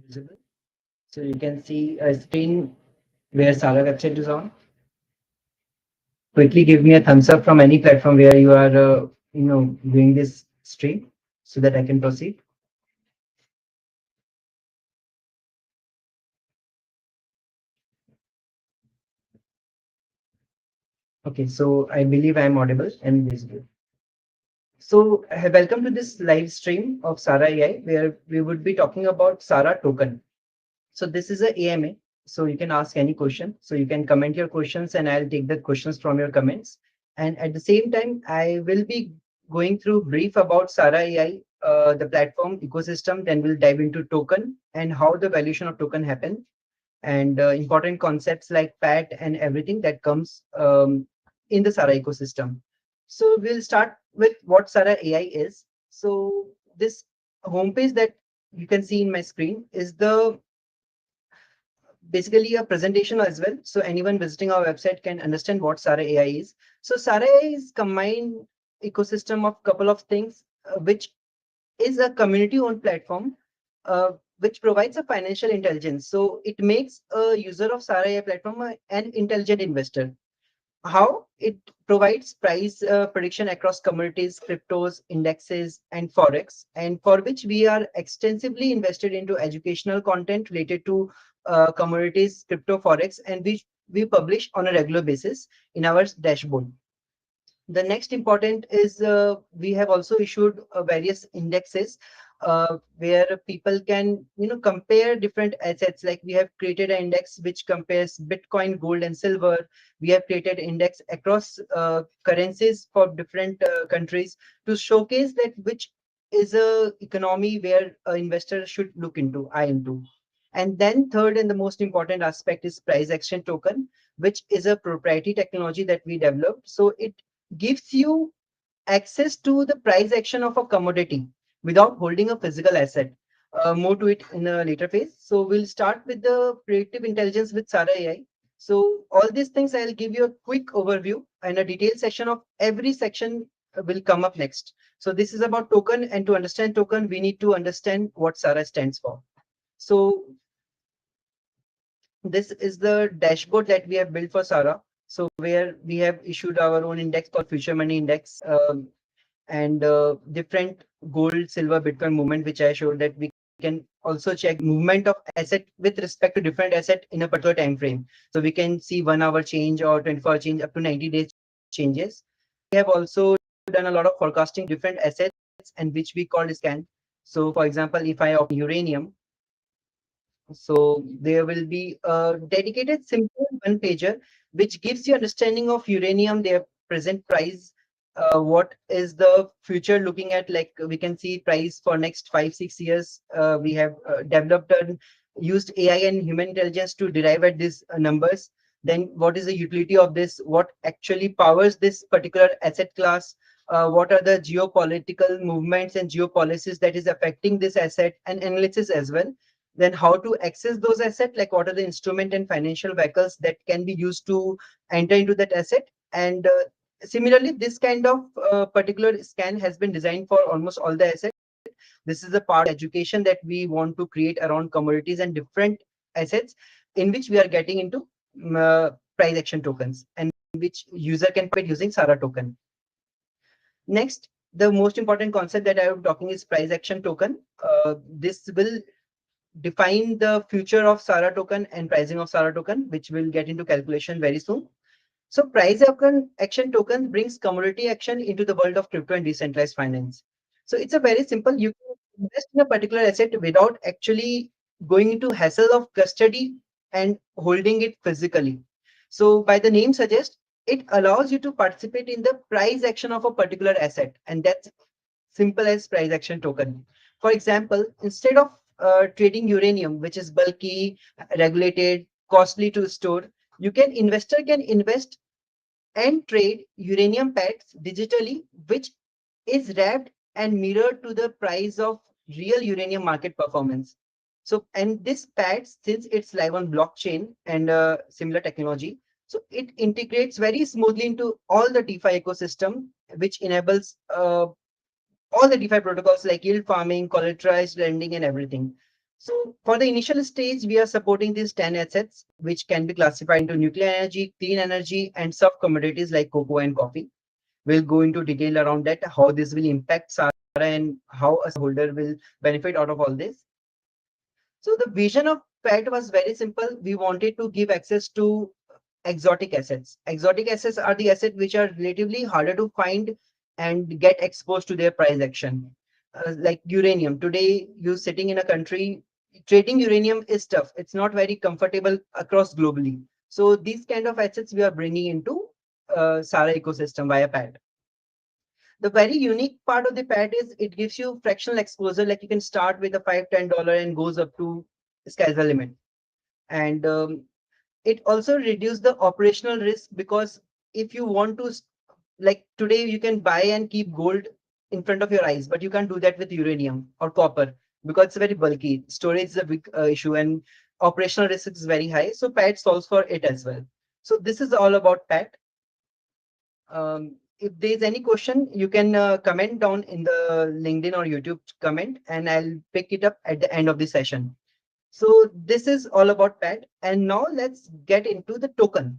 Visible. So you can see a screen where Sara website is on. Quickly give me a thumbs up from any platform where you are, doing this stream so that I can proceed. Okay, so I believe I am audible and visible. So welcome to this live stream of Sara AI, where we would be talking about Sara token. So this is a AMA. So you can ask any question. So you can comment your questions and I'll take the questions from your comments. And at the same time, I will be going through brief about Sara AI, the platform ecosystem. Then we'll dive into token and how the valuation of token happen and important concepts like PAT and everything that comes in the Sara ecosystem. So we'll start with what Sara AI is. So this homepage that you can see in my screen is the basically a presentation as well. So anyone visiting our website can understand what Sara AI is. So Sara AI is combined ecosystem of couple of things, which is a community-owned platform, which provides a financial intelligence. So it makes a user of Sara AI platform an intelligent investor. How it provides price prediction across commodities, cryptos, indexes, and forex, and for which we are extensively invested into educational content related to commodities, crypto, forex, and which we publish on a regular basis in our dashboard. The next important is we have also issued various indexes where people can compare different assets. Like we have created an index which compares Bitcoin, gold, and silver. We have created index across currencies for different countries to showcase that which is a economy where investor should look into, eye into. And then third and the most important aspect is price action token, which is a proprietary technology that we developed. So it gives you access to the price action of a commodity without holding a physical asset. More to it in a later phase. So we'll start with the predictive intelligence with Sara AI. So all these things I'll give you a quick overview and a detailed section of every section will come up next. So this is about token, and to understand token, we need to understand what Sara stands for. So this is the dashboard that we have built for Sara. So where we have issued our own index called Future Money Index, and different gold, silver, Bitcoin movement, which I showed that we can also check movement of asset with respect to different asset in a particular time frame. So we can see 1 hour change or 24-hour change up to 90 days changes. We have also done a lot of forecasting different assets and which we call scan. So for example, if I open uranium, so there will be a dedicated simple one pager which gives you understanding of uranium, their present price, what is the future looking at. Like we can see price for next 5-6 years. We have developed and used AI and human intelligence to derive at these numbers. Then what is the utility of this? What actually powers this particular asset class? What are the geopolitical movements and geopolicies that is affecting this asset, and analysis as well. Then how to access those assets, like what are the instrument and financial vehicles that can be used to enter into that asset. And similarly, this kind of particular scan has been designed for almost all the assets. This is a part of education that we want to create around commodities and different assets in which we are getting into price action tokens, and which user can participate using Sara token. Next, the most important concept that I am talking is price action token. This will define the future of Sara token and pricing of Sara token, which will get into calculation very soon. So action token brings commodity action into the world of crypto and decentralized finance. So it's a very simple, you can invest in a particular asset without actually going into hassle of custody and holding it physically. So by the name suggests, it allows you to participate in the price action of a particular asset, and that's simple as price action token. For example, instead of trading uranium, which is bulky, regulated, costly to store, investor can invest and trade uranium pads digitally, which is wrapped and mirrored to the price of real uranium market performance. So, and this pads, since it's live on blockchain and similar technology, so it integrates very smoothly into all the DeFi ecosystem, which enables all the DeFi protocols like yield farming, collateralized lending, and everything. So for the initial stage, we are supporting these 10 assets, which can be classified into nuclear energy, clean energy, and soft commodities like cocoa and coffee. We'll go into detail around that, how this will impact Sara and how a holder will benefit out of all this. So the vision of PET was very simple. We wanted to give access to exotic assets. Exotic assets are the assets which are relatively harder to find and get exposed to their price action. Like uranium. Today, you sitting in a country, trading uranium is tough. It's not very comfortable across globally. So these kind of assets we are bringing into Sara ecosystem via PAT. The very unique part of the PAT is it gives you fractional exposure. Like you can start with a $5-10 and goes up to sky's the limit. And it also reduces the operational risk, because if you want to, like today you can buy and keep gold in front of your eyes, but you can't do that with uranium or copper because it's very bulky. Storage is a big issue and operational risk is very high. So PAT solves for it as well. So this is all about PAT. If there's any question, you can comment down in the LinkedIn or YouTube comment, and I'll pick it up at the end of the session. So this is all about PAT. And now let's get into the token,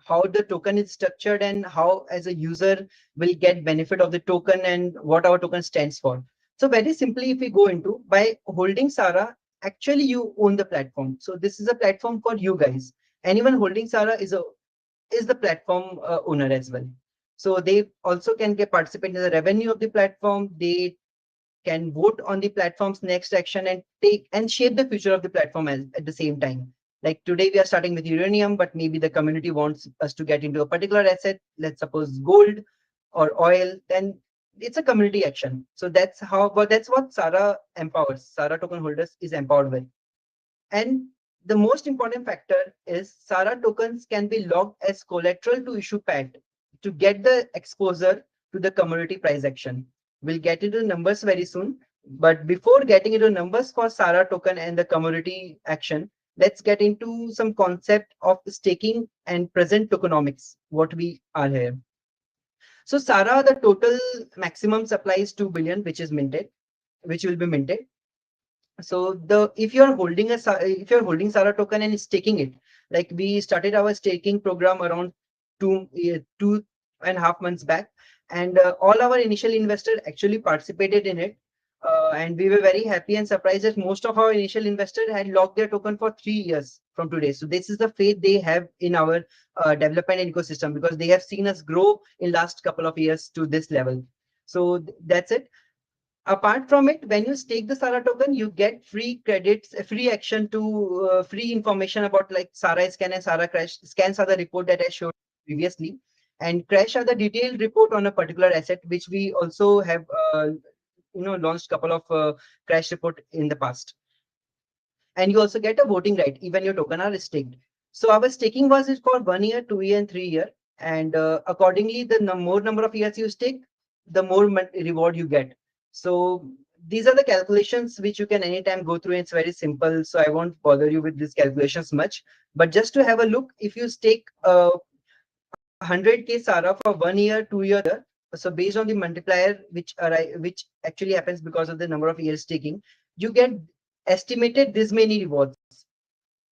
how the token is structured and how as a user will get benefit of the token and what our token stands for. So very simply, if we go into by holding Sara, actually you own the platform. So this is a platform for you guys. Anyone holding Sara is the platform owner as well. So they also can get participate in the revenue of the platform. They can vote on the platform's next action and take and shape the future of the platform at the same time. Like today, we are starting with uranium, but maybe the community wants us to get into a particular asset, let's suppose gold or oil, then it's a community action. So that's how, but that's what Sara empowers. Sara token holders is empowered with. And the most important factor is Sara tokens can be logged as collateral to issue PAT to get the exposure to the commodity price action. We'll get into numbers very soon. But before getting into numbers for Sara token and the commodity action, let's get into some concept of staking and present tokenomics, what we are here. So Sara, the total maximum supply is 2 billion, which is minted, which will be minted. So the if you're holding if you're holding Sara token and staking it, like we started our staking program around 2.5 months back, and all our initial investors actually participated in it. And we were very happy and surprised that most of our initial investors had locked their token for 3 years from today. So this is the faith they have in our development and ecosystem, because they have seen us grow in last couple of years to this level. So that's it. Apart from it, when you stake the Sara token, you get free credits, free action to free information about like Sara scan and Sara crash. Scans are the report that I showed previously, and crash are the detailed report on a particular asset, which we also have launched couple of crash report in the past. And you also get a voting right, even your token are staked. So our staking was is for 1 year, 2 year, and 3 year, and accordingly, the more number of years you stake, the more reward you get. So these are the calculations which you can anytime go through. It's very simple, so I won't bother you with these calculations much. But just to have a look, if you stake 100K Sara for 1 year, 2 year, so based on the multiplier which actually happens because of the number of years staking, you get estimated this many rewards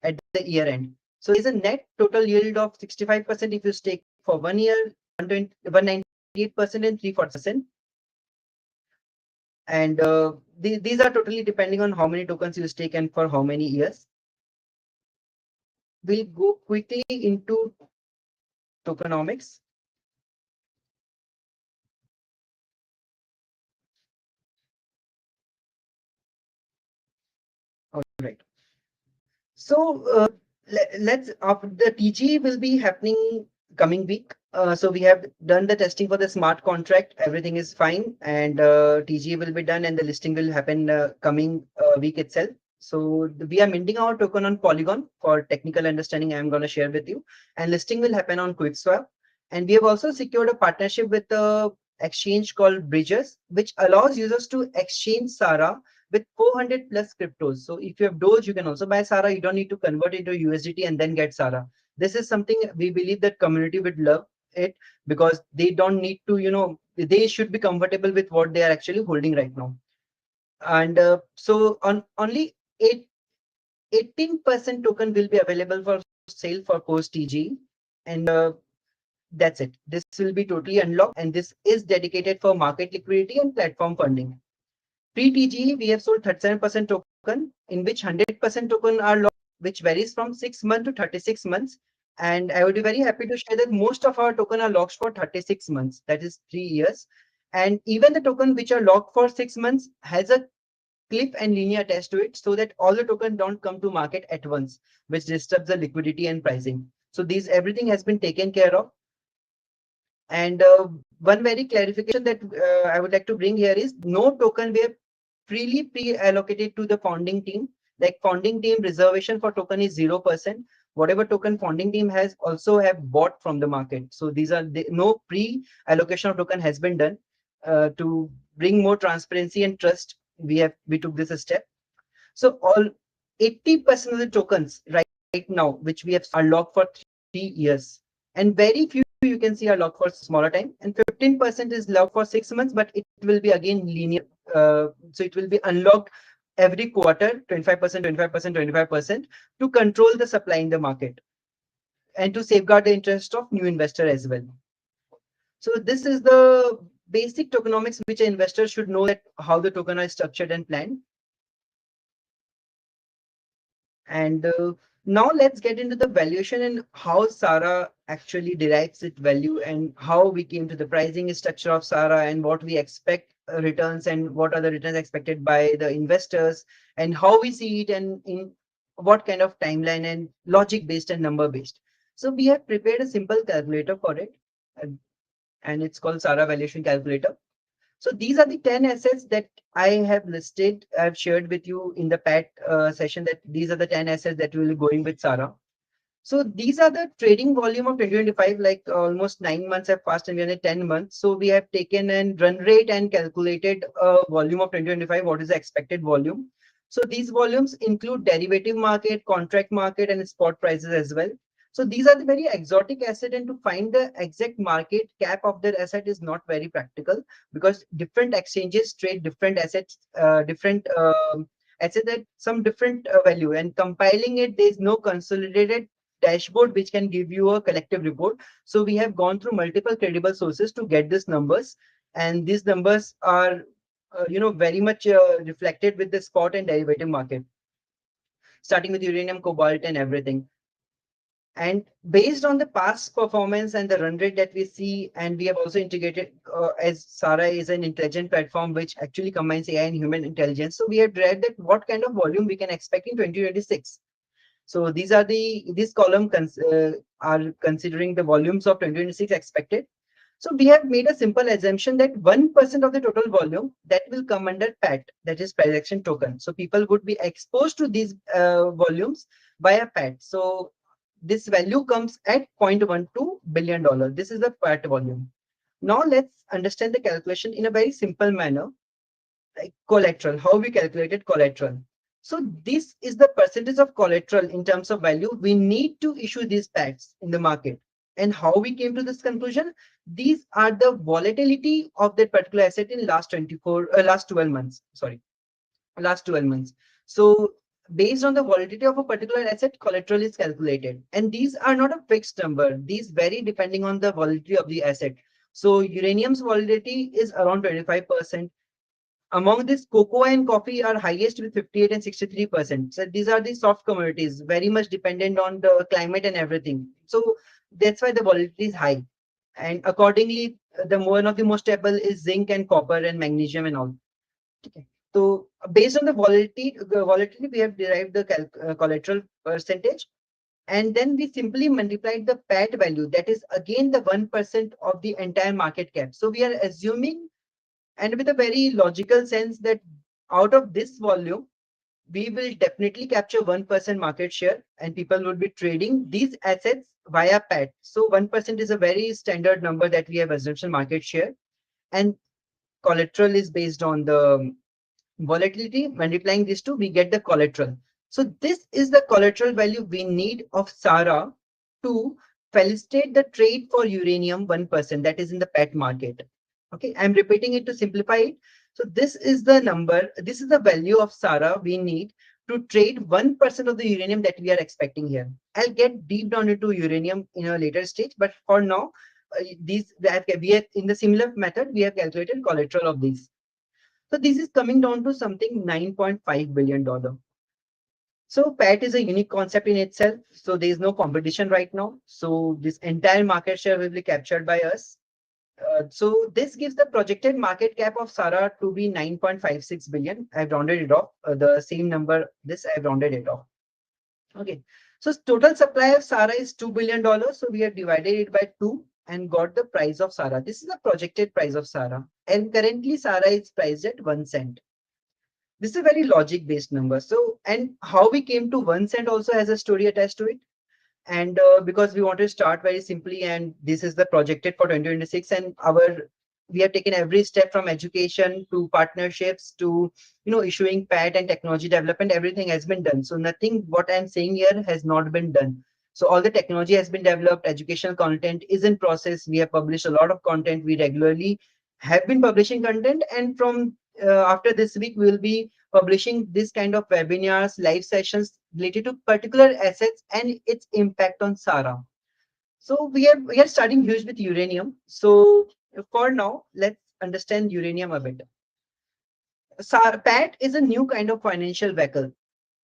at the year end. So there's a net total yield of 65% if you stake for 1 year, 198% and 340%. And these are totally depending on how many tokens you stake and for how many years. We'll go quickly into tokenomics. All right. So let's the TG will be happening coming week. So we have done the testing for the smart contract. Everything is fine, and TG will be done, and the listing will happen coming week itself. So we are minting our token on Polygon for technical understanding. I'm going to share with you, and listing will happen on QuickSwap. And we have also secured a partnership with a exchange called Bridges, which allows users to exchange Sara with 400 plus cryptos. So if you have Doge, you can also buy Sara. You don't need to convert it to USDT and then get Sara. This is something we believe that community would love it, because they don't need to, they should be comfortable with what they are actually holding right now. And so on only 18% token will be available for sale for post TG, and that's it. This will be totally unlocked, and this is dedicated for market liquidity and platform funding. Pre-TGE, we have sold 37% token, in which 100% token are locked, which varies from 6 months to 36 months. And I would be very happy to share that most of our token are locked for 36 months, that is 3 years. And even the token which are locked for 6 months has a cliff and linear attached to it, so that all the tokens don't come to market at once, which disturbs the liquidity and pricing. So these everything has been taken care of. And one very clarification that I would like to bring here is no token were freely pre-allocated to the founding team. Like founding team reservation for token is 0%. Whatever token founding team has also have bought from the market. So these are no pre-allocation of token has been done to bring more transparency and trust. We took this a step. So all 80% of the tokens right now, which we have are locked for 3 years, and very few you can see are locked for smaller time, and 15% is locked for 6 months, but it will be again linear. So it will be unlocked every quarter, 25%, 25%, 25%, to control the supply in the market and to safeguard the interest of new investor as well. So this is the basic tokenomics which an investor should know, that how the token are structured and planned. And now let's get into the valuation and how Sara actually derives its value, and how we came to the pricing structure of Sara, and what we expect returns, and what are the returns expected by the investors, and how we see it, and in what kind of timeline, and logic based and number based. So we have prepared a simple calculator for it, and it's called Sara valuation calculator. So these are the 10 assets that I have listed. I've shared with you in the PAT session that these are the 10 assets that will be going with Sara. So these are the trading volume of 2025, like almost 9 months have passed and we are at 10 months. So we have taken a run rate and calculated volume of 2025, what is the expected volume. So these volumes include derivative market, contract market, and spot prices as well. So these are the very exotic asset, and to find the exact market cap of their asset is not very practical, because different exchanges trade different assets, different assets at some different value, and compiling it, there is no consolidated dashboard which can give you a collective report. So we have gone through multiple credible sources to get these numbers, and these numbers are very much reflected with the spot and derivative market, starting with uranium, cobalt, and everything. And based on the past performance and the run rate that we see, and we have also integrated, as Sara is an intelligent platform which actually combines AI and human intelligence. So we have read that what kind of volume we can expect in 2026. So these column are considering the volumes of 2026 expected. So we have made a simple assumption that 1% of the total volume that will come under PAT, that is price action token. So people would be exposed to these volumes via PAT. So this value comes at $0.12 billion. This is the PAT volume. Now let's understand the calculation in a very simple manner, like collateral, how we calculated collateral. So this is the percentage of collateral in terms of value we need to issue these PATs in the market. And how we came to this conclusion? These are the volatility of that particular asset in last 12 months. Sorry, last 12 months. So based on the volatility of a particular asset, collateral is calculated. And these are not a fixed number. These vary depending on the volatility of the asset. So uranium's volatility is around 25%. Among this, cocoa and coffee are highest with 58 and 63%. So these are the soft commodities, very much dependent on the climate and everything. So that's why the volatility is high. And accordingly, one of the most stable is zinc and copper and magnesium and all. Okay. So based on the volatility, we have derived the collateral percentage. And then we simply multiplied the PAT value. That is again the 1% of the entire market cap. So we are assuming, and with a very logical sense, that out of this volume, we will definitely capture 1% market share, and people will be trading these assets via PAT. So 1% is a very standard number that we have assumption market share, and collateral is based on the volatility. Multiplying these two, we get the collateral. So this is the collateral value we need of Sara to facilitate the trade for uranium 1%, that is in the PAT market. Okay, I'm repeating it to simplify it. So this is the number, this is the value of Sara we need to trade 1% of the uranium that we are expecting here. I'll get deep down into uranium in a later stage, but for now, these we have in the similar method we have calculated collateral of these. So this is coming down to something $9.5 billion. So PAT is a unique concept in itself. So there is no competition right now. So this entire market share will be captured by us. So this gives the projected market cap of Sara to be 9.56 billion. I've rounded it off. The same number, this I've rounded it off. Okay. So total supply of Sara is $2 billion. So we have divided it by 2 and got the price of Sara. This is the projected price of Sara. And currently Sara is priced at 1 cent. This is a very logic based number. So, and how we came to 1 cent also has a story attached to it. And because we want to start very simply, and this is the projected for 2026, and we have taken every step from education to partnerships to issuing PAT and technology development. Everything has been done. So nothing what I'm saying here has not been done. So all the technology has been developed, educational content is in process. We have published a lot of content. We regularly have been publishing content, and from after this week we will be publishing this kind of webinars, live sessions related to particular assets and its impact on Sara. So we are starting huge with uranium. So for now, let's understand uranium a bit. PAT is a new kind of financial vehicle.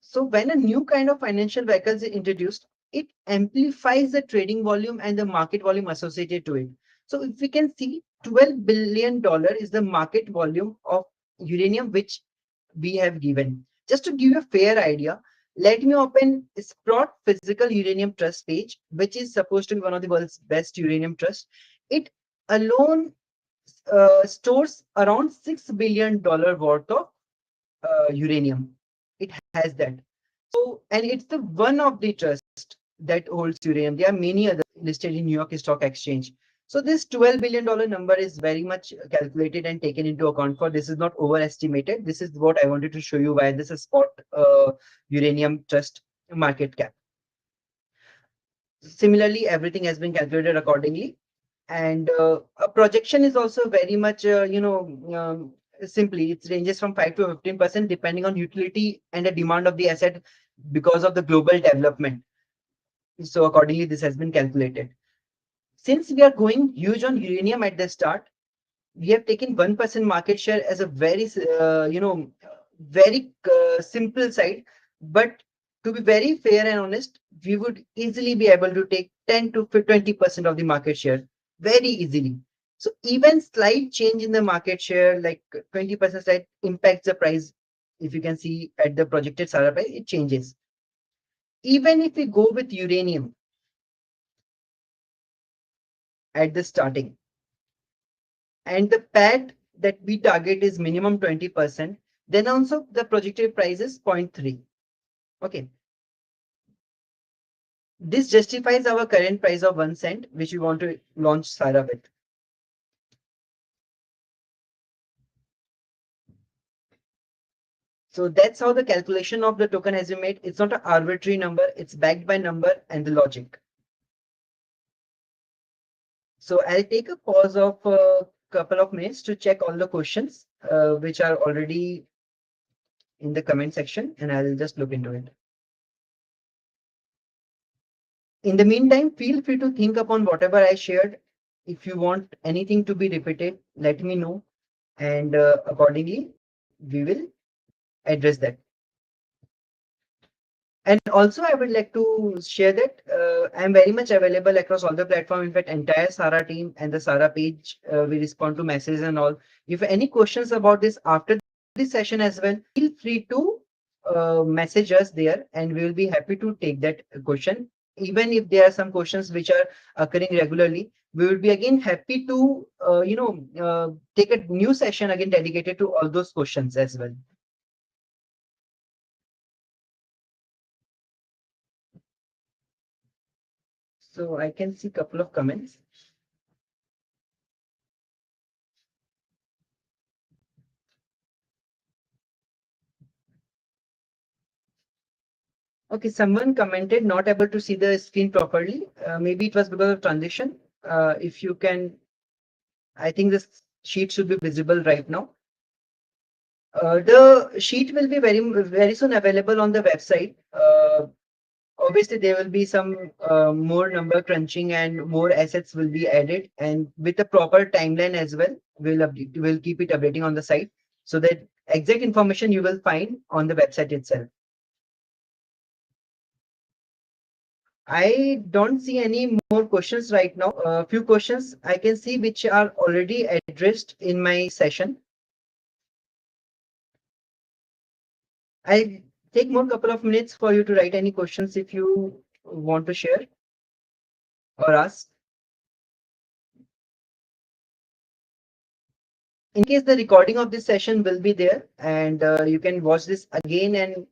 So when a new kind of financial vehicle is introduced, it amplifies the trading volume and the market volume associated to it. So if we can see, $12 billion is the market volume of uranium which we have given. Just to give you a fair idea, let me open Sprott Physical Uranium Trust page, which is supposed to be one of the world's best uranium trusts. It alone stores around $6 billion worth of uranium. It has that. So, and it's the one of the trust that holds uranium. There are many others listed in New York Stock Exchange. So this $12 billion number is very much calculated and taken into account for. This is not overestimated. This is what I wanted to show you why this is spot uranium trust market cap. Similarly, everything has been calculated accordingly. And a projection is also very much, simply it ranges from 5 to 15% depending on utility and the demand of the asset because of the global development. So accordingly, this has been calculated. Since we are going huge on uranium at the start, we have taken 1% market share as a very, very simple side. But to be very fair and honest, we would easily be able to take 10 to 20% of the market share very easily. So even slight change in the market share, like 20% slight impacts the price. If you can see at the projected Sara price, it changes. Even if we go with uranium at the starting, and the PAT that we target is minimum 20%, then also the projected price is 0.3. Okay. This justifies our current price of 1 cent, which we want to launch Sara with. So that's how the calculation of the token has been made. It's not an arbitrary number. It's backed by number and the logic. So I'll take a pause of a couple of minutes to check all the questions, which are already in the comment section, and I'll just look into it. In the meantime, feel free to think upon whatever I shared. If you want anything to be repeated, let me know, and accordingly, we will address that. And also, I would like to share that I'm very much available across all the platforms. In fact, entire Sara team and the Sara page, we respond to messages and all. If any questions about this after this session as well, feel free to message us there, and we will be happy to take that question. Even if there are some questions which are occurring regularly, we will be again happy to take a new session again dedicated to all those questions as well. So I can see a couple of comments. Okay, someone commented not able to see the screen properly. Maybe it was because of transition. If you can, I think this sheet should be visible right now. The sheet will be very soon available on the website. Obviously, there will be some more number crunching and more assets will be added, and with a proper timeline as well. We'll keep it updating on the site so that exact information you will find on the website itself. I don't see any more questions right now. A few questions I can see which are already addressed in my session. I'll take more couple of minutes for you to write any questions if you want to share or ask. In case the recording of this session will be there, and you can watch this again and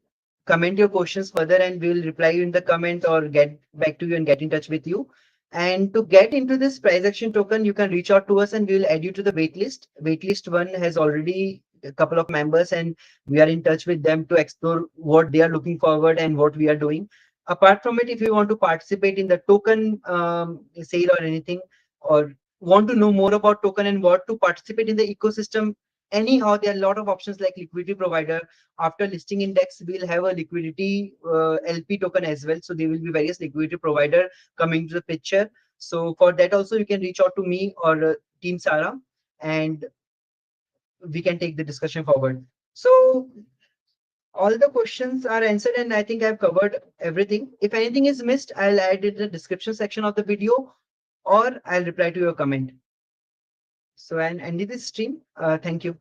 comment your questions further, and we will reply you in the comment or get back to you and get in touch with you. And to get into this price action token, you can reach out to us and we will add you to the waitlist. Waitlist one has already a couple of members, and we are in touch with them to explore what they are looking forward and what we are doing. Apart from it, if you want to participate in the token sale or anything, or want to know more about token and what to participate in the ecosystem, anyhow, there are a lot of options like liquidity provider. After listing index, we'll have a liquidity LP token as well. So there will be various liquidity provider coming to the picture. So for that also, you can reach out to me or Team Sara, and we can take the discussion forward. So all the questions are answered, and I think I've covered everything. If anything is missed, I'll add it in the description section of the video, or I'll reply to your comment. So, and ending this stream. Thank you.